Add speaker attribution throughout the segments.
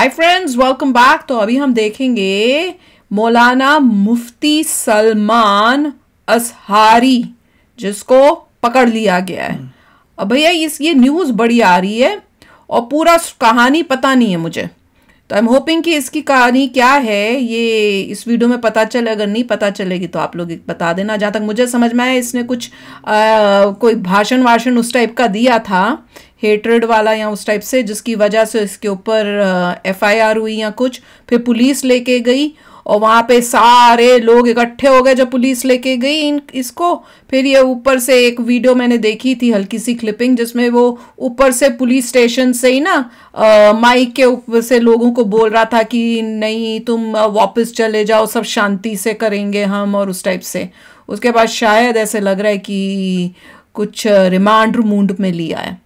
Speaker 1: Hi friends, welcome back. तो अभी हम देखेंगे मौलाना मुफ्ती सलमान अजहरी, जिसको पकड़ लिया गया है। अब भैया ये न्यूज़ बड़ी आ रही है और पूरा कहानी पता नहीं है मुझे, तो आई एम होपिंग कि इसकी कहानी क्या है ये इस वीडियो में पता चले। अगर नहीं पता चलेगी तो आप लोग बता देना। जहाँ तक मुझे समझ में आया, इसने कुछ कोई भाषण वाषण उस टाइप का दिया था, हेट्रेड वाला या उस टाइप से, जिसकी वजह से इसके ऊपर FIR हुई या कुछ। फिर पुलिस लेके गई और वहाँ पे सारे लोग इकट्ठे हो गए जब पुलिस लेके गई इसको। फिर ये ऊपर से एक वीडियो मैंने देखी थी, हल्की सी क्लिपिंग, जिसमें वो ऊपर से पुलिस स्टेशन से ही ना माइक के ऊपर से लोगों को बोल रहा था कि नहीं तुम वापस चले जाओ, सब शांति से करेंगे हम, और उस टाइप से। उसके बाद शायद ऐसे लग रहा है कि कुछ रिमांड रूमांड में लिया है।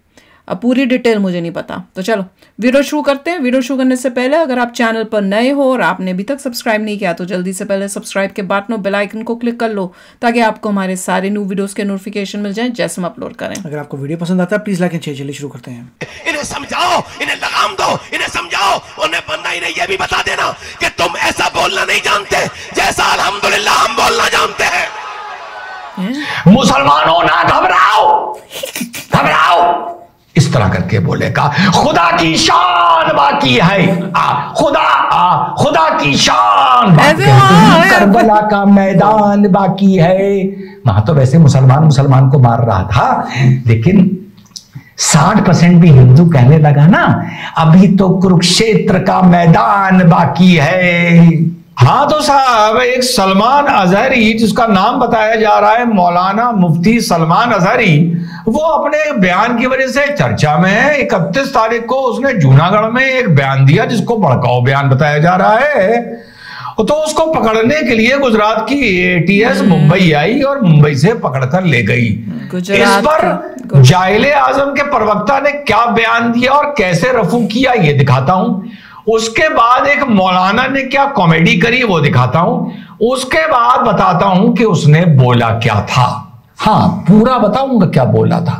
Speaker 1: अब पूरी डिटेल मुझे नहीं पता। तो चलो वीडियो शुरू करते हैं। वीडियो शुरू करने से पहले अगर आप चैनल पर नए हो और आपने अभी तक सब्सक्राइब नहीं किया तो जल्दी से पहले सब्सक्राइब के बटन और बेल आइकन को क्लिक कर लो, ताकि आपको हमारे सारे न्यू वीडियोस के नोटिफिकेशन मिल जाएं जैसे हम अपलोड करें।
Speaker 2: अगर आपको वीडियो पसंद आता है प्लीज लाइक एंड शेयर। चलिए शुरू करते हैं।
Speaker 3: इन्हें समझाओ, इन्हें लगाम दो, इन्हें समझाओ, उन्हें बनना इन्हें यह भी बता देना कि तुम ऐसा बोलना नहीं जानते जैसा अल्हम्दुलिल्लाह हम बोलना जानते हैं। मुसलमानों ना घबराओ, घबराओ, इस तरह करके बोलेगा। खुदा की शान बाकी है, खुदा की शान बाकी है, करबला का मैदान बाकी है। वहां तो वैसे मुसलमान को मार रहा था, लेकिन 60% भी हिंदू कहने लगा ना, अभी तो कुरुक्षेत्र का मैदान बाकी है।
Speaker 4: हाँ तो साहब, एक सलमान अजहरी, जिसका नाम बताया जा रहा है मौलाना मुफ्ती सलमान अजहरी, वो अपने बयान की वजह से चर्चा में है। 31 तारीख को उसने जूनागढ़ में एक बयान दिया जिसको भड़काऊ बयान बताया जा रहा है। तो उसको पकड़ने के लिए गुजरात की ATS मुंबई आई और मुंबई से पकड़कर ले गई। इस पर जाहिल आजम के प्रवक्ता ने क्या बयान दिया और कैसे रफू किया ये दिखाता हूं। उसके बाद एक मौलाना ने क्या कॉमेडी करी वो दिखाता हूं। उसके बाद बताता हूं कि उसने बोला क्या था। हाँ, पूरा बताऊंगा क्या बोला था।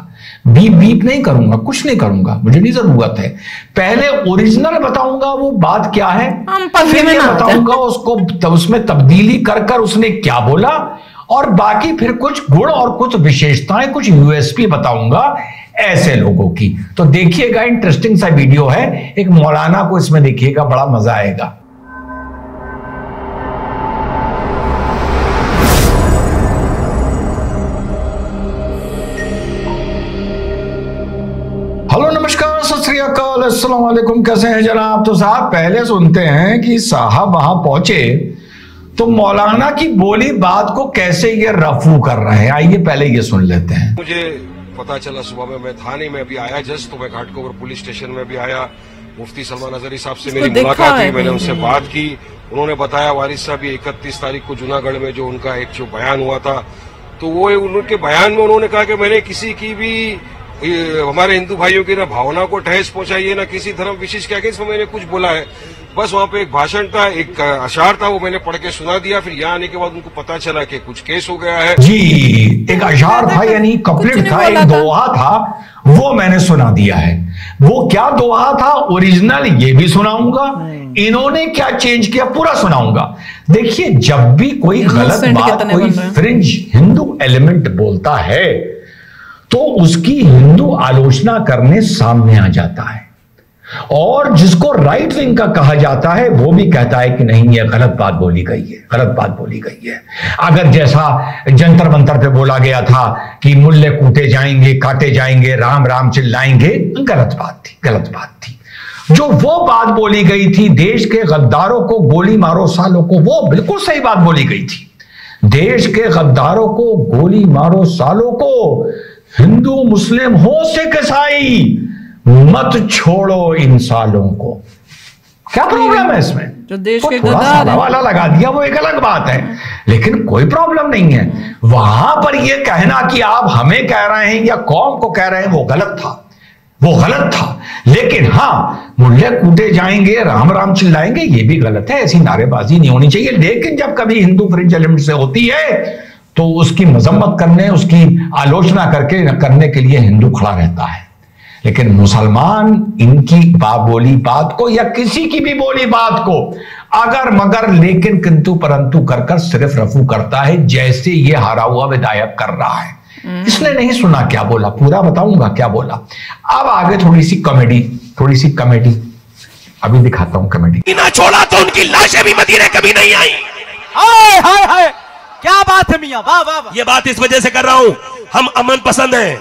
Speaker 4: बीप बीप नहीं करूंगा, कुछ नहीं करूंगा, मुझे नहीं जरूरत है। पहले ओरिजिनल बताऊंगा वो बात क्या है, फिर ये बताऊंगा उसको उसमें तब्दीली कर कर उसने क्या बोला, और बाकी फिर कुछ गुण और कुछ विशेषताएं, कुछ USP बताऊंगा ऐसे लोगों की। तो देखिएगा, इंटरेस्टिंग सा वीडियो है। एक मौलाना को इसमें देखिएगा, बड़ा मजा आएगा। हेलो, नमस्कार, सत श्री अकाल, अस्सलाम वालेकुम। कैसे हैं जनाब? तो साहब पहले सुनते हैं कि साहब वहां पहुंचे तो मौलाना की बोली बात को कैसे ये रफू कर रहे हैं। आइए पहले ये सुन लेते हैं।
Speaker 5: मुझे पता चला सुबह में, मैं थाने में अभी आया जस्ट, तो मैं घाटकोपर पुलिस स्टेशन में भी आया। मुफ्ती सलमान अजहरी साहब से मेरी मुलाकात हुई, मैंने उनसे बात की। उन्होंने बताया वारिस साहब 31 तारीख को जूनागढ़ में जो उनका एक जो बयान हुआ था, तो वो उनके बयान में उन्होंने कहा कि मैंने किसी की भी हमारे हिंदू भाइयों की ना भावना को ठेस पहुंचाई है, ना किसी धर्म विशेष के अगेंस्ट मैंने कुछ बोला है। बस वहां पे एक भाषण था, एक अशार था, वो मैंने पढ़ के सुना दिया। फिर यहाँ आने के बाद उनको पता चला कि कुछ केस हो गया है।
Speaker 4: जी, एक अशार था, यानी कपलेट था, एक दोहा था, वो मैंने सुना दिया है। वो क्या दोहा था ओरिजिनल ये भी सुनाऊंगा, इन्होंने क्या चेंज किया पूरा सुनाऊंगा। देखिए, जब भी कोई गलत बात कोई फ्रिंज हिंदू एलिमेंट बोलता है तो उसकी हिंदू आलोचना करने सामने आ जाता है, और जिसको राइट विंग का कहा जाता है वो भी कहता है कि नहीं, ये गलत बात बोली गई है, गलत बात बोली गई है। अगर जैसा जंतर मंतर पे बोला गया था कि मुल्ले कूटे जाएंगे, काटे जाएंगे, राम राम चिल्लाएंगे, गलत बात थी, गलत बात थी। जो वो बात बोली गई थी, देश के गद्दारों को गोली मारो सालों को, वो बिल्कुल सही बात बोली गई थी। देश के गद्दारों को गोली मारो सालों को, हिंदू मुस्लिम हो सिख ईसाई, मत छोड़ो इन सालों को। क्या प्रॉब्लम है इसमें?
Speaker 1: जो देश के
Speaker 4: थोड़ा साला वाला लगा दिया वो एक अलग बात है, लेकिन कोई प्रॉब्लम नहीं है। वहां पर ये कहना कि आप हमें कह रहे हैं या कौम को कह रहे हैं, वो गलत था, वो गलत था। लेकिन हाँ, मुल्ले कूटे जाएंगे, राम राम चिल्लाएंगे, ये भी गलत है। ऐसी नारेबाजी नहीं होनी चाहिए। लेकिन जब कभी हिंदू फ्रिंज एलिमेंट से होती है तो उसकी मजम्मत करने, उसकी आलोचना करने के लिए हिंदू खड़ा रहता है। लेकिन मुसलमान इनकी बोली बात को या किसी की भी बोली बात को अगर मगर लेकिन किंतु परंतु कर कर सिर्फ रफू करता है, जैसे ये हारा हुआ विधायक कर रहा है। इसने नहीं सुना क्या बोला, पूरा बताऊंगा क्या बोला। अब आगे थोड़ी सी कॉमेडी अभी दिखाता हूं कॉमेडी।
Speaker 6: ना छोड़ा तो उनकी लाशें भी मदीने कभी नहीं आई।
Speaker 7: हाय हाय हाय, क्या बात है मियां, वाह वाह वाह।
Speaker 6: ये बात इस वजह से कर रहा हूं, हम अमन पसंद हैं,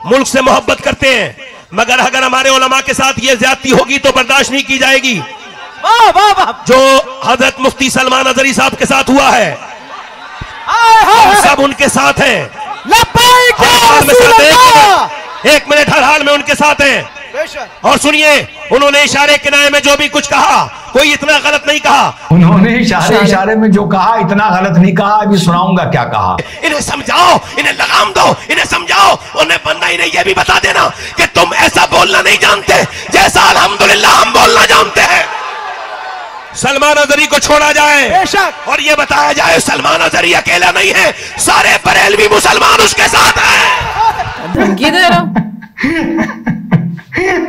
Speaker 6: मुल्क से मोहब्बत करते हैं, मगर अगर हमारे उलमा के साथ ये ज्यादती होगी तो बर्दाश्त नहीं की जाएगी।
Speaker 7: वाह वाह वाह। जो
Speaker 6: हजरत मुफ्ती सलमान अजहरी साहब के साथ हुआ है, हम सब उनके साथ हैं। एक मिनट, हर हाल में उनके साथ हैं। और सुनिए, उन्होंने इशारे किनारे में जो भी कुछ कहा, कोई इतना गलत नहीं कहा।
Speaker 4: उन्होंने इशारे में जो कहा इतना गलत नहीं कहा। अभी सुनाऊंगा क्या कहा।
Speaker 6: इन्हें समझाओ, इन्हें लगाम दो, इन्हें समझाओ, उन्हें बनना, इन्हें यह भी बता देना कि तुम ऐसा बोलना नहीं जानते जैसा अल्हम्दुलिल्लाह हम बोलना जानते हैं। सलमान अजहरी को छोड़ा जाए और ये बताया जाए सलमान अजहरी अकेला नहीं है, सारे बरेलवी मुसलमान उसके साथ हैं।
Speaker 1: धमकी दे रहा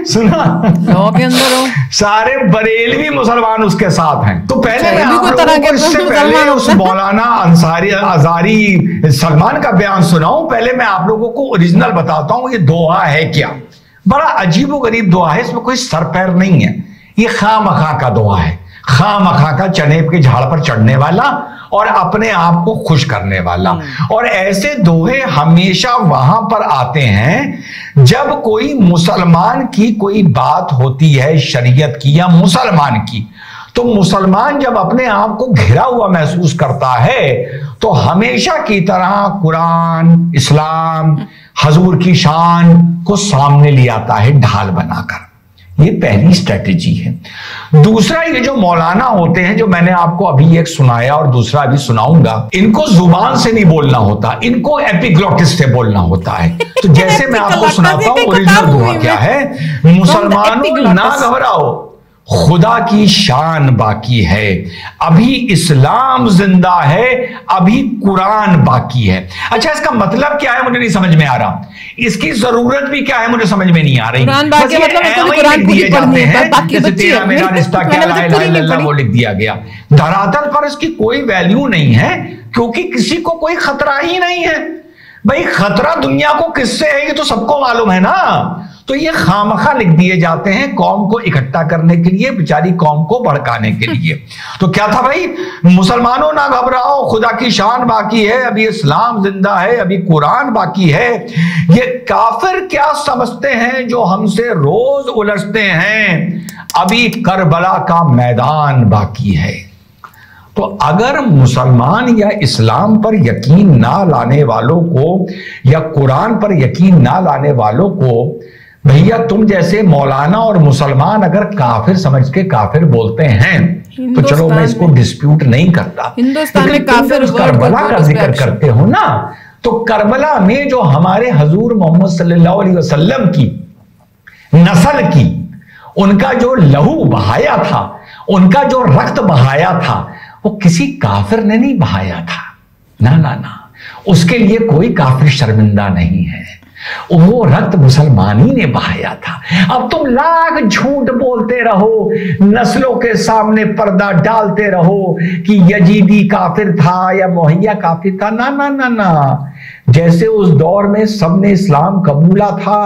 Speaker 4: सुना,
Speaker 1: लॉ के अंदर हो,
Speaker 4: सारे बरेलवी मुसलमान उसके साथ हैं। तो पहले मैं आप लोगों को इससे पहले उस मौलाना अज़हरी सलमान का बयान सुनाऊं, पहले मैं आप लोगों को ओरिजिनल बताता हूं ये दुआ है क्या। बड़ा अजीब व गरीब दुआ है, इसमें कोई सर पैर नहीं है। ये खामखा का दुआ है, खामखा का चनेब के झाड़ पर चढ़ने वाला और अपने आप को खुश करने वाला। और ऐसे दोहे हमेशा वहां पर आते हैं जब कोई मुसलमान की कोई बात होती है, शरीयत की या मुसलमान की, तो मुसलमान जब अपने आप को घिरा हुआ महसूस करता है तो हमेशा की तरह कुरान, इस्लाम, हजूर की शान को सामने ले आता है ढाल बनाकर। ये पहली स्ट्रेटेजी है। दूसरा, ये जो मौलाना होते हैं, जो मैंने आपको अभी एक सुनाया और दूसरा अभी सुनाऊंगा, इनको जुबान से नहीं बोलना होता, इनको एपिग्लॉटिस से बोलना होता है। तो जैसे मैं आपको सुनाता हूं ओरिजिनल दुआ क्या है। मुसलमानों ना घबराओ, खुदा की शान बाकी है, अभी इस्लाम जिंदा है, अभी कुरान बाकी है। अच्छा, इसका मतलब क्या है मुझे नहीं समझ में आ रहा, इसकी जरूरत भी क्या है मुझे समझ में नहीं आ रही।
Speaker 1: कुरान बाकी मतलब कुरान पूरी पढ़नी है, बाकी बच्ची है।
Speaker 4: मेरा रिश्ता क्या है वो लिख दिया गया। धरातल पर इसकी कोई वैल्यू नहीं है, क्योंकि किसी को कोई खतरा ही नहीं है। भाई खतरा दुनिया को किससे है ये तो सबको मालूम है ना। तो ये खामखा लिख दिए जाते हैं कौम को इकट्ठा करने के लिए, बेचारी कौम को भड़काने के लिए। तो क्या था भाई, मुसलमानों ना घबराओ, खुदा की शान बाकी है, अभी इस्लाम जिंदा है, अभी कुरान बाकी है। ये काफिर क्या समझते हैं जो हमसे रोज उलझते हैं, अभी करबला का मैदान बाकी है। तो अगर मुसलमान या इस्लाम पर यकीन ना लाने वालों को या कुरान पर यकीन ना लाने वालों को, भैया तुम जैसे मौलाना और मुसलमान अगर काफिर समझ के काफिर बोलते हैं तो चलो मैं इसको डिस्प्यूट नहीं करता।
Speaker 1: हिंदुस्तान में काफिर
Speaker 4: करबला का जिक्र करते हो ना, तो करबला में जो हमारे हजूर मोहम्मद सल्लल्लाहु अलैहि वसल्लम की नस्ल की, उनका जो लहू बहाया था, उनका जो रक्त बहाया था, वो किसी काफिर ने नहीं बहाया था। ना ना ना, उसके लिए कोई काफिर शर्मिंदा नहीं है, वो रक्त मुसलमान ही ने बहाया था। अब तुम लाख झूठ बोलते रहो, नस्लों के सामने पर्दा डालते रहो कि यजीदी काफिर था या मोहैया काफिर था। ना ना ना ना, जैसे उस दौर में सबने इस्लाम कबूला था,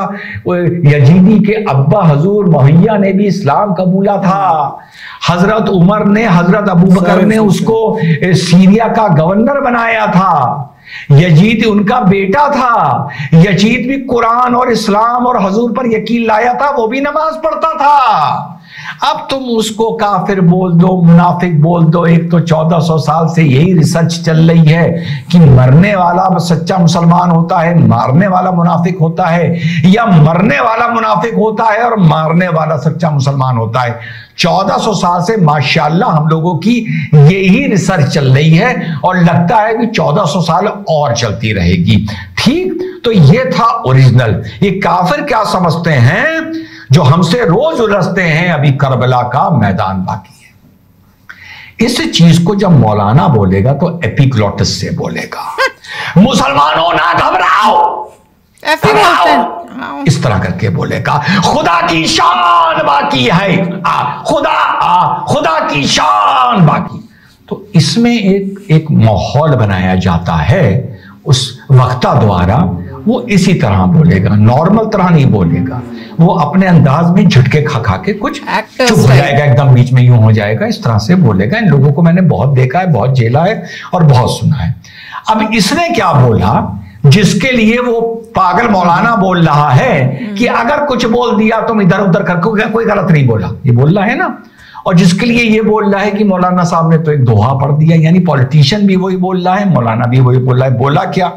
Speaker 4: यजीदी के अब्बा हजूर मोहैया ने भी इस्लाम कबूला था। हजरत उमर ने, हजरत अबू बकर ने उसको सीरिया का गवर्नर बनाया था। यजीद उनका बेटा था, यजीद भी कुरान और इस्लाम और हजूर पर यकीन लाया था, वो भी नमाज पढ़ता था। अब तुम उसको काफिर बोल दो, मुनाफिक बोल दो। एक तो 1400 साल से यही रिसर्च चल रही है कि मरने वाला सच्चा मुसलमान होता है, मारने वाला मुनाफिक होता है, या मरने वाला मुनाफिक होता है और मारने वाला सच्चा मुसलमान होता है। 1400 साल से माशाल्लाह हम लोगों की यही रिसर्च चल रही है और लगता है कि 1400 साल और चलती रहेगी। ठीक, तो ये था ओरिजिनल। ये काफिर क्या समझते हैं जो हमसे रोज उलझते हैं, अभी करबला का मैदान बाकी है। इस चीज को जब मौलाना बोलेगा तो एपिग्लॉटिस से बोलेगा। मुसलमानों ना घबराओ,
Speaker 1: ऐसे बोलते हैं,
Speaker 3: इस तरह करके बोलेगा। खुदा की शान बाकी है, खुदा की शान बाकी। तो इसमें एक माहौल बनाया जाता है उस वक्ता द्वारा। वो इसी तरह बोलेगा, नॉर्मल तरह नहीं बोलेगा, वो अपने अंदाज में झटके खा खा के कुछ चुप हो जाएगा, एकदम बीच में यूं हो जाएगा, इस तरह से बोलेगा। इन लोगों को मैंने बहुत देखा है, बहुत झेला है और बहुत सुना है। अब इसने क्या बोला जिसके लिए वो पागल मौलाना बोल रहा है कि अगर कुछ बोल दिया तुम इधर उधर करके, कोई गलत नहीं बोला, ये बोल रहा है ना। और जिसके लिए ये बोल रहा है कि मौलाना साहब ने तो एक दोहा पढ़ दिया, यानी पॉलिटिशियन भी वही बोल रहा है, मौलाना भी वही बोल रहा है। बोला क्या?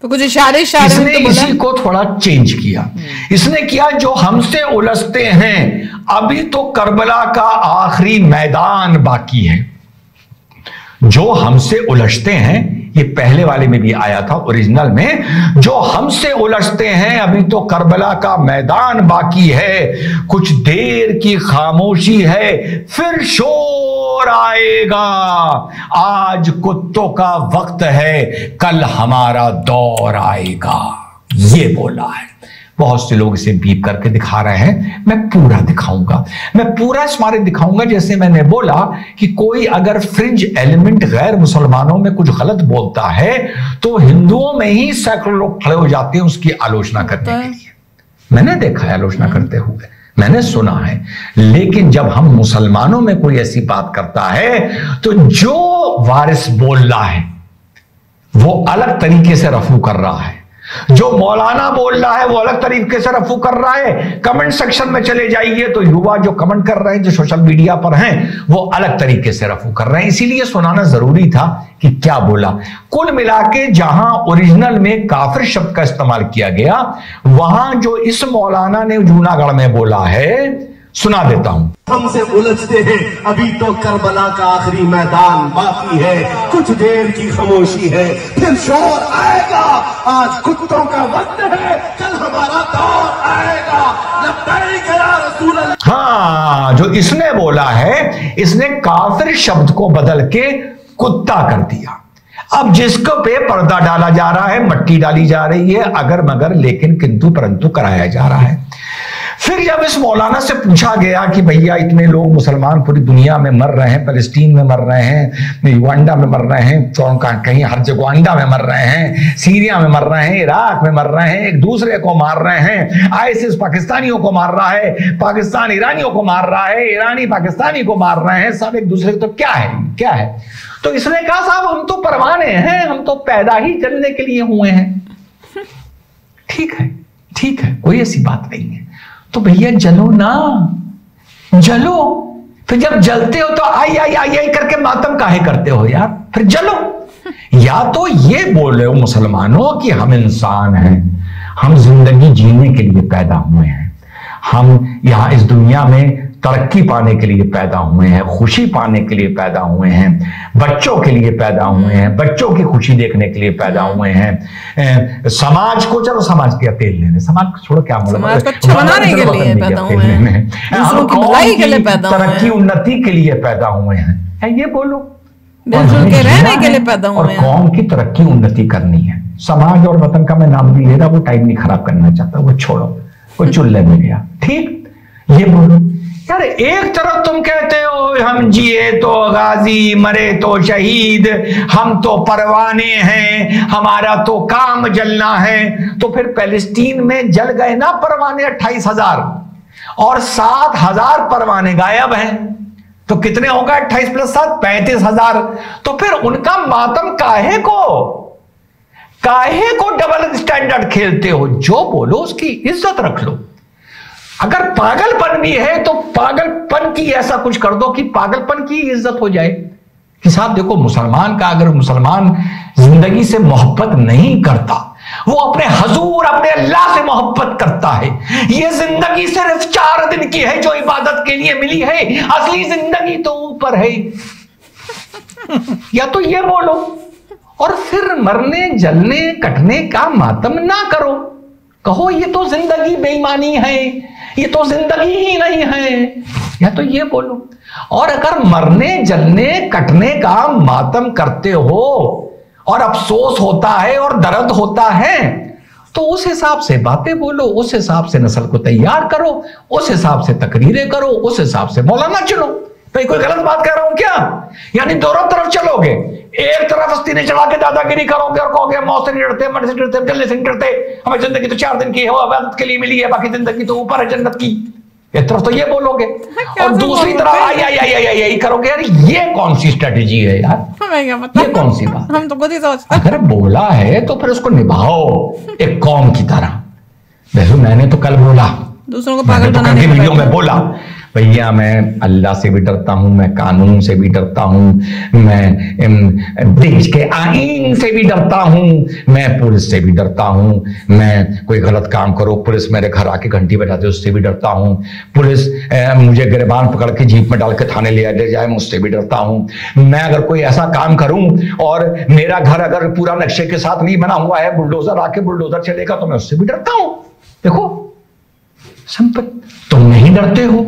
Speaker 1: तो कुछ इशारे
Speaker 3: इसने तो इसी को थोड़ा चेंज किया। इसने किया, जो हमसे उलझते हैं अभी तो करबला का आखिरी मैदान बाकी है। जो हमसे उलझते हैं, ये पहले वाले में भी आया था ओरिजिनल में, जो हमसे उलझते हैं अभी तो करबला का मैदान बाकी है। कुछ देर की खामोशी है फिर शोर आएगा। आज कुत्तों का वक्त है, कल हमारा दौर आएगा। ये बोला है। बहुत से लोग इसे बीप करके दिखा रहे हैं, मैं पूरा दिखाऊंगा। मैं पूरा इस मारे दिखाऊंगा, जैसे मैंने बोला कि कोई अगर फ्रिंज एलिमेंट गैर मुसलमानों में कुछ गलत बोलता है तो हिंदुओं में ही सैकड़ों लोग खड़े हो जाते हैं उसकी आलोचना करने के लिए। मैंने देखा है आलोचना करते हुए, मैंने सुना है। लेकिन जब हम मुसलमानों में कोई ऐसी बात करता है तो जो वारिस बोल रहा है वो अलग तरीके से रफू कर रहा है, जो मौलाना बोल रहा है वो अलग तरीके से रफू कर रहा है। कमेंट सेक्शन में चले जाइए तो युवा जो कमेंट कर रहे हैं, जो सोशल मीडिया पर हैं, वो अलग तरीके से रफू कर रहे हैं। इसीलिए सुनाना जरूरी था कि क्या बोला। कुल मिला के जहां ओरिजिनल में काफिर शब्द का इस्तेमाल किया गया, वहां जो इस मौलाना ने जूनागढ़ में बोला है, सुना देता हूं।
Speaker 8: हमसे उलझते हैं अभी तो करबला का आखिरी मैदान बाकी है। कुछ देर की खामोशी है फिर शोर आएगा। आज कुत्तों का वक्त है, कल हमारा दौर आएगा। लब्बैक या रसूल अल्लाह।
Speaker 3: हाँ, जो इसने बोला है, इसने काफिर शब्द को बदल के कुत्ता कर दिया। अब जिसको पे पर्दा डाला जा रहा है, मट्टी डाली जा रही है, अगर मगर लेकिन किंतु परंतु कराया जा रहा है। फिर जब इस मौलाना से पूछा गया कि भैया इतने लोग मुसलमान पूरी दुनिया में मर रहे हैं, फलस्तीन में मर रहे हैं, युगांडा में मर रहे हैं, कहीं हर जगह में मर रहे हैं, सीरिया में मर रहे हैं, इराक में मर रहे हैं, एक दूसरे को मार रहे हैं, आईएसआईएस पाकिस्तानियों को मार रहा है, पाकिस्तान ईरानियों को मार रहा है, ईरानी पाकिस्तानी को मार रहे हैं, सब एक दूसरे को, तो क्या है? तो इसने कहा साहब हम तो परवाने हैं, हम तो पैदा ही जलने के लिए हुए हैं। ठीक है, कोई ऐसी बात नहीं है। तो भैया जलो ना, जलो। फिर जब जलते हो तो आई करके मातम काहे करते हो यार? फिर जलो। या तो ये बोल रहे हो मुसलमानों कि हम इंसान हैं, हम जिंदगी जीने के लिए पैदा हुए हैं, हम यहां इस दुनिया में तरक्की पाने के लिए पैदा हुए हैं, खुशी पाने के लिए पैदा हुए हैं, बच्चों के लिए पैदा हुए हैं, बच्चों की खुशी देखने के लिए पैदा हुए हैं, समाज को, चलो समाज के तेल लेने, समाज को छोड़ो, क्या
Speaker 1: समाज को अच्छा बनाने के लिए पैदा हुए हैं, दूसरों की भलाई के लिए पैदा हुए हैं,
Speaker 3: तरक्की उन्नति के लिए पैदा हुए हैं, ये बोलो,
Speaker 1: मिलजुल के रहने के लिए पैदा हुए हैं,
Speaker 3: और कौम की तरक्की उन्नति करनी है। समाज और वतन का मैं नाम नहीं ले रहा, वो टाइम नहीं खराब करना चाहता, वो छोड़ो, वो चुल्ले में गया। ठीक, ये बोलो यार। एक तरफ तुम कहते हो हम जिए तो गाजी, मरे तो शहीद, हम तो परवाने हैं, हमारा तो काम जलना है। तो फिर पैलेस्टीन में जल गए ना परवाने 28,000 और 7,000 परवाने गायब हैं। तो कितने होगा 28 + 7 35,000। तो फिर उनका मातम काहे को डबल स्टैंडर्ड खेलते हो? जो बोलो उसकी इज्जत रख लो। अगर पागलपन भी है तो पागलपन की ऐसा कुछ कर दो कि पागलपन की इज्जत हो जाए कि साहब देखो, मुसलमान का, अगर मुसलमान जिंदगी से मोहब्बत नहीं करता, वो अपने हजूर, अपने अल्लाह से मोहब्बत करता है। ये जिंदगी सिर्फ 4 दिन की है जो इबादत के लिए मिली है, असली जिंदगी तो ऊपर है। या तो ये बोलो, और फिर मरने जलने कटने का मातम ना करो, कहो ये तो जिंदगी बेईमानी है, ये तो जिंदगी ही नहीं है। या तो ये बोलो। और अगर मरने जलने कटने का मातम करते हो और अफसोस होता है और दर्द होता है,
Speaker 4: तो उस हिसाब से बातें बोलो, उस हिसाब से नस्ल को तैयार करो, उस हिसाब से तकरीरें करो, उस हिसाब से मौलाना चुनो। भाई कोई गलत बात कह रहा हूं क्या? यानी दोनों तरफ चलोगे, एक तरफ अस्तीने चढ़ा के दादागिरी करोगे और कहोगे मौत से नहीं डरते, मरने से डरते, जलने से नहीं डरते, हमें जिंदगी तो 4 दिन की है, वो इबादत के लिए मिली है, बाकी जिंदगी तो ऊपर है जन्नत की। एक तरफ तो ये बोलोगे और दूसरी तरफ आई करोगे। यार ये कौन सी स्ट्रेटेजी है यार? ये कौन सी बात?
Speaker 1: हम तो खुद ही सोचते।
Speaker 4: अगर बोला है तो फिर उसको निभाओ एक कौम की तरह। वैसे मैंने तो कल बोला,
Speaker 1: दूसरों को पागल बनाने
Speaker 4: वीडियो में बोला, भैया मैं अल्लाह से भी डरता हूं, मैं कानून से भी डरता हूं, मैं देश के आईन से भी डरता हूं, मैं पुलिस से भी डरता हूं, मैं कोई गलत काम करो पुलिस मेरे घर आके घंटी बजाते उससे भी डरता हूं, पुलिस मुझे गिरबान पकड़ के जीप में डाल के थाने ले जाए मुझसे भी डरता हूं, मैं अगर कोई ऐसा काम करूं और मेरा घर अगर पूरा नक्शे के साथ नहीं बना हुआ है, बुलडोजर आके बुलडोजर चलेगा तो मैं उससे भी डरता हूं। देखो संपत्ति, तुम नहीं डरते हो,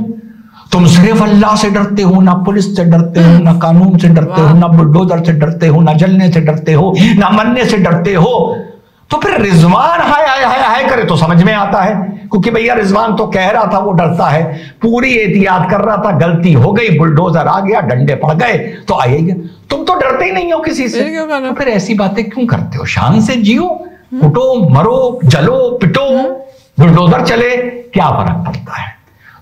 Speaker 4: तुम सिर्फ अल्लाह से डरते हो, ना पुलिस से डरते हो, ना कानून से डरते हो, ना बुलडोजर से डरते हो, ना जलने से डरते हो, ना मरने से डरते हो। तो फिर रिजवान हाय हाय हाय हाय करे तो समझ में आता है, क्योंकि भैया रिजवान तो कह रहा था वो डरता है, पूरी एहतियात कर रहा था, गलती हो गई, बुलडोजर आ गया, डंडे पड़ गए तो आइएगा। तुम तो डरते ही नहीं हो किसी से, तो फिर ऐसी बातें क्यों करते हो? शान से जियो, कुटो, मरो, जलो, पिटो, बुलडोजर चले, क्या फर्क पड़ता है?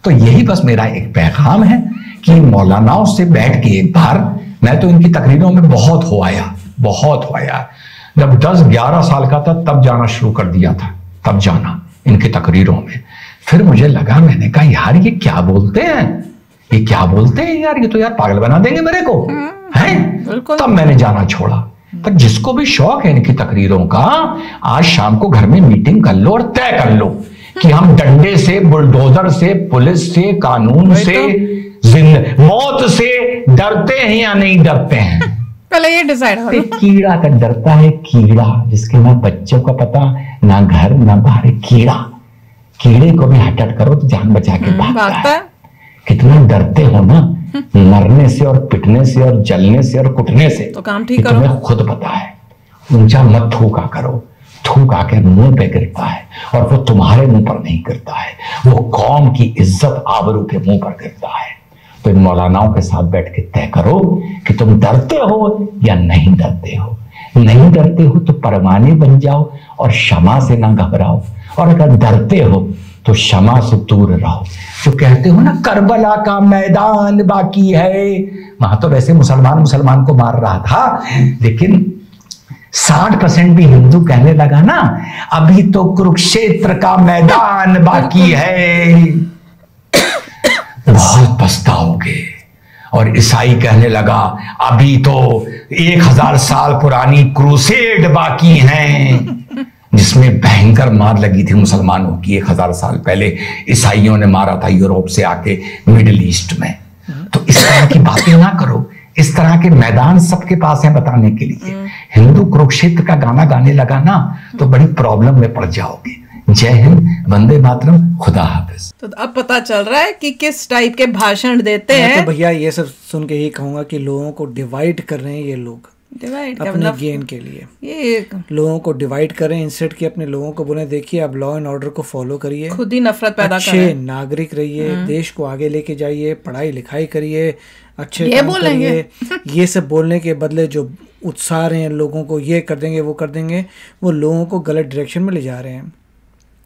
Speaker 4: तो यही बस मेरा एक पैगाम है कि मौलानाओं से बैठ के एक बार, मैं तो इनकी तकरीरों में बहुत हो आया। जब 10-11 साल का था तब जाना शुरू कर दिया था, तब जाना इनकी तकरीरों में। फिर मुझे लगा, मैंने कहा यार ये क्या बोलते हैं, ये क्या बोलते हैं यार, ये तो यार पागल बना देंगे मेरे को, हैं? तब मैंने जाना छोड़ा। पर जिसको भी शौक है इनकी तकरीरों का, आज शाम को घर में मीटिंग कर लो और तय कर लो कि हम डंडे से, बुलडोजर से, पुलिस से, कानून से, मौत से डरते हैं या नहीं डरते हैं।
Speaker 1: पहले ये डिसाइड करो।
Speaker 4: कीड़ा का डरता है, कीड़ा जिसके ना बच्चों का पता, ना घर ना बाहर, कीड़े को भी हट करो तो जान बचा के भागता है। कितना डरते हो ना मरने से और पिटने से और जलने से और कुटने से,
Speaker 1: तो काम ठीक करो।
Speaker 4: तुम्हें खुद पता है। ऊंचा मत थूका करो, थूक आके मुंह पे गिरता है और वो तुम्हारे मुंह पर नहीं गिरता है, वो कौम की इज्जत आबरू के मुंह पर गिरता है। तो इन मौलानाओं के साथ बैठ के तय करो कि तुम डरते हो या नहीं डरते हो। नहीं डरते हो तो परवाने बन जाओ और क्षमा से ना घबराओ, और अगर डरते हो तो क्षमा से दूर रहो। जो कहते हो ना करबला का मैदान बाकी है, वहां तो वैसे मुसलमान को मार रहा था, लेकिन 60% भी हिंदू कहने लगा ना अभी तो कुरुक्षेत्र का मैदान बाकी है, बहुत पछताओगे। और ईसाई कहने लगा अभी तो 1000 साल पुरानी क्रूसेड बाकी हैं, जिसमें भयंकर मार लगी थी मुसलमानों की 1000 साल पहले ईसाइयों ने मारा था यूरोप से आके मिडिल ईस्ट में। तो इस तरह की बातें ना करो, इस तरह के मैदान सबके पास है बताने के लिए। हिंदू कुरुक्षेत्र का गाना गाने लगा ना तो बड़ी प्रॉब्लम में पड़ जाओगे। जय हिंद, वंदे मातरम, खुदा हाफिज।
Speaker 1: तो अब पता चल रहा है कि किस टाइप के भाषण देते हैं।
Speaker 2: तो भैया ये सब सुन के ही कहूंगा कि लोगों को डिवाइड कर रहे हैं ये लोग,
Speaker 1: डिवाइड
Speaker 2: अपने गेन के लिए।
Speaker 1: ये
Speaker 2: लोगों को डिवाइड करें इंस्टेड कि अपने लोगों को बोले देखिए आप लॉ एंड ऑर्डर को फॉलो करिए,
Speaker 1: खुद ही नफरत पैदा करें,
Speaker 2: अच्छे नागरिक रहिए, देश को आगे लेके जाइए, पढ़ाई लिखाई करिए, अच्छे
Speaker 1: ये
Speaker 2: काम
Speaker 1: बोलेंगे।
Speaker 2: करिए। ये सब बोलने के बदले जो उत्साह रहे हैं लोगों को ये कर देंगे वो कर देंगे, वो लोगों को गलत डायरेक्शन में ले जा रहे हैं।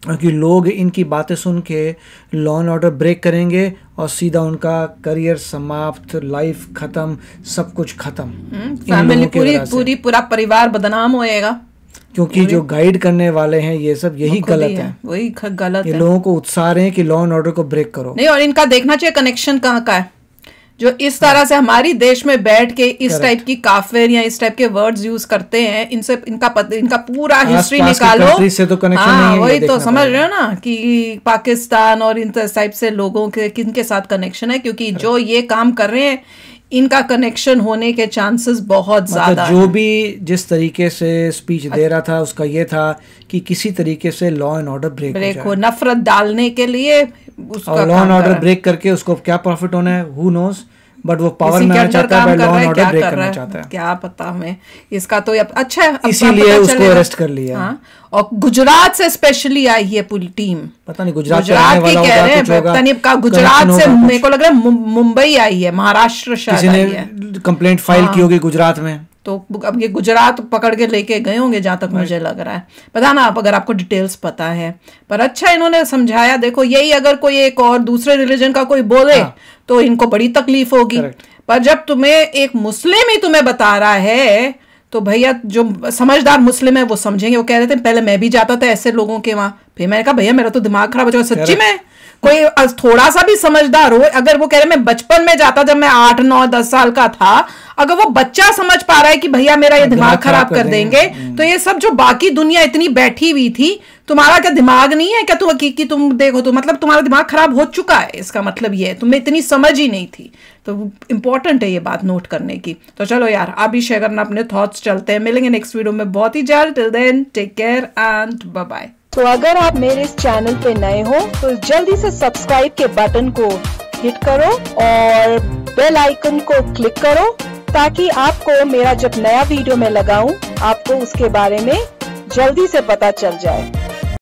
Speaker 2: क्योंकि लोग इनकी बातें सुन के लॉ एंड ऑर्डर ब्रेक करेंगे और सीधा उनका करियर समाप्त, लाइफ खत्म, सब कुछ खत्म।
Speaker 1: फैमिली पूरा परिवार बदनाम होएगा।
Speaker 2: क्योंकि जो गाइड करने वाले हैं ये सब यही गलत है,
Speaker 1: वही गलत है।
Speaker 2: लोगों को उत्साह रहे हैं कि लॉ एंड ऑर्डर को ब्रेक करो।
Speaker 1: नहीं, और इनका देखना चाहिए कनेक्शन कहाँ का है। जो इस तरह से हमारी देश में बैठ के इस टाइप की काफिर या इस टाइप के वर्ड्स यूज करते हैं, इनसे इनका पूरा हिस्ट्री निकालो।
Speaker 2: से तो कनेक्शन
Speaker 1: हाँ,
Speaker 2: नहीं है,
Speaker 1: वही तो समझ रहे हो ना कि पाकिस्तान और इन टाइप से लोगों के किनके साथ कनेक्शन है, क्योंकि जो ये काम कर रहे हैं इनका कनेक्शन होने के चांसेस बहुत ज्यादा
Speaker 2: जो भी जिस तरीके से स्पीच दे रहा था उसका ये था कि किसी तरीके से लॉ एंड ऑर्डर ब्रेक
Speaker 1: हो, नफरत डालने के लिए
Speaker 2: और लॉ एंड ऑर्डर ब्रेक करके उसको क्या प्रॉफिट होना है हु नोस, बट वो पावर में आना चाहता है, लॉ एंड ऑर्डर ब्रेक करना चाहता है।
Speaker 1: क्या पता हमें इसका तो अच्छा है,
Speaker 2: इसीलिए उसको अरेस्ट कर लिया।
Speaker 1: हाँ? और गुजरात से स्पेशली आई है पूरी टीम,
Speaker 2: पता नहीं गुजरात
Speaker 1: की कह रहे हैं, पता नहीं गुजरात से, मेरे को लग रहा है मुंबई आई है, महाराष्ट्र शायद आई है,
Speaker 2: कंप्लेंट फाइल की होगी गुजरात में।
Speaker 1: तो अब ये गुजरात पकड़ के लेके गए होंगे जहां तक मुझे लग रहा है, पता ना आप अगर आपको डिटेल्स पता है। पर अच्छा इन्होंने समझाया, देखो यही अगर कोई एक और दूसरे रिलीजन का कोई बोले तो इनको बड़ी तकलीफ होगी, पर जब तुम्हें एक मुस्लिम ही तुम्हें बता रहा है तो भैया जो समझदार मुस्लिम है वो समझेंगे। वो कह रहे थे पहले मैं भी जाता था ऐसे लोगों के वहां, फिर मैंने कहा भैया मेरा तो दिमाग खराब हो जाएगा। सच्ची में कोई थोड़ा सा भी समझदार हो, अगर वो कह रहे मैं बचपन में जाता जब मैं 8, 9, 10 साल का था, अगर वो बच्चा समझ पा रहा है कि भैया मेरा ये दिमाग खराब कर देंगे, तो ये सब जो बाकी दुनिया इतनी बैठी हुई थी, तुम्हारा क्या दिमाग नहीं है क्या? तुम हकीकी तुम देखो तो मतलब तुम्हारा दिमाग खराब हो चुका है, इसका मतलब ये है तुम्हें इतनी समझ ही नहीं थी। तो इंपॉर्टेंट है ये बात नोट करने की। तो चलो यार आप भी शेयर करना अपने थॉट्स, चलते हैं मिलेंगे नेक्स्ट वीडियो में बहुत ही जल्द। Till then take care and bye bye.
Speaker 9: तो अगर आप मेरे इस चैनल पे नए हो तो जल्दी से सब्सक्राइब के बटन को हिट करो और बेल आइकन को क्लिक करो, ताकि आपको मेरा जब नया वीडियो मैं लगाऊं आपको उसके बारे में जल्दी से पता चल जाए।